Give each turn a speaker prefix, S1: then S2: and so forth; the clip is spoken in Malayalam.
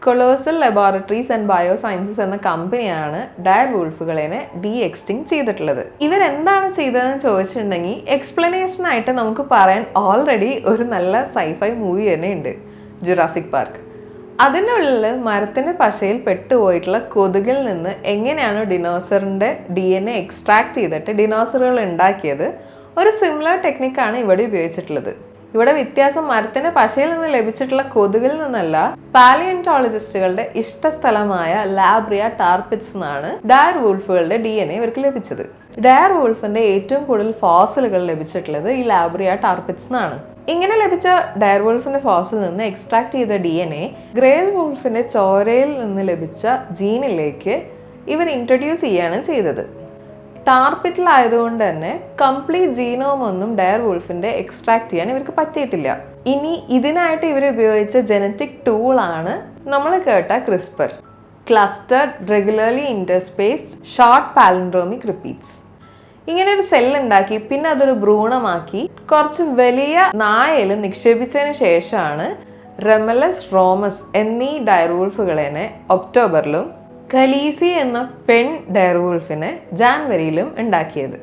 S1: കൊളോസൽ ലബോറട്ടറീസ് ആൻഡ് ബയോസയൻസസ് എന്ന കമ്പനിയാണ് ഡയർ വൂൾഫുകളെ എക്സ്റ്റിങ് ചെയ്തിട്ടുള്ളത്. ഇവരെന്താണ് ചെയ്തതെന്ന് ചോദിച്ചിട്ടുണ്ടെങ്കിൽ എക്സ്പ്ലനേഷൻ ആയിട്ട് നമുക്ക് പറയാൻ ഓൾറെഡി ഒരു നല്ല സൈഫൈ മൂവി തന്നെ ഉണ്ട്, ജുറാസിക് പാർക്ക്. അതിനുള്ളിൽ മരത്തിന്റെ പശയിൽ പെട്ടുപോയിട്ടുള്ള കൊതുകിൽ നിന്ന് എങ്ങനെയാണ് ഡിനോസറിന്റെ DNA എക്സ്ട്രാക്ട് ചെയ്തിട്ട് ഡിനോസറുകൾ ഉണ്ടാക്കിയത്, ഒരു സിമിലർ ടെക്നിക്കാണ് ഇവിടെ ഉപയോഗിച്ചിട്ടുള്ളത്. ഇവിടെ വ്യത്യാസം മരത്തിന്റെ പശയിൽ നിന്ന് ലഭിച്ചിട്ടുള്ള കൊതുകിൽ നിന്നല്ല, പാലിയന്റോളജിസ്റ്റുകളുടെ ഇഷ്ടസ്ഥലമായ ലാബ്രിയ ടാർപിറ്റ്സ് എന്നാണ് ഡയർ വൂൾഫുകളുടെ DNA ഇവർക്ക് ലഭിച്ചത്. ഡയർ വൂൾഫിന്റെ ഏറ്റവും കൂടുതൽ ഫോസിലുകൾ ലഭിച്ചിട്ടുള്ളത് ഈ ലാബ്രിയ ടാർപിറ്റ്സ് എന്നാണ്. ഇങ്ങനെ ലഭിച്ച ഡയർ വൂൾഫിന്റെ ഫോസിൽ നിന്ന് എക്സ്ട്രാക്ട് ചെയ്ത DNA ഗ്രേൽ വൂൾഫിന്റെ ചോരയിൽ നിന്ന് ലഭിച്ച ജീനിലേക്ക് ഇവർ ഇൻട്രൊഡ്യൂസ് ചെയ്യാണ് ചെയ്തത്. ടാർപിറ്റിലായതുകൊണ്ട് തന്നെ കംപ്ലീറ്റ് ജീനോം ഒന്നും ഡയർ വൂൾഫിന്റെ എക്സ്ട്രാക്ട് ചെയ്യാൻ ഇവർക്ക് പറ്റിയിട്ടില്ല. ഇനി ഇതിനായിട്ട് ഇവർ ഉപയോഗിച്ച ജനറ്റിക് ടൂളാണ് നമ്മൾ കേട്ട CRISPR, clustered regularly interspaced short palindromic repeats. ഇങ്ങനെ ഒരു സെല്ലുണ്ടാക്കി പിന്നെ അതൊരു ഭ്രൂണമാക്കി കുറച്ച് വലിയ നായയിൽ നിക്ഷേപിച്ചതിന് ശേഷമാണ് റെമലസ് റോമസ് എന്നീ ഡയർ വൂൾഫുകളെ ഒക്ടോബറിലും ഖലീസി എന്ന പെൺ ഡയർ വൂൾഫിനെ ജാനുവരിയിലും ഉണ്ടാക്കിയത്.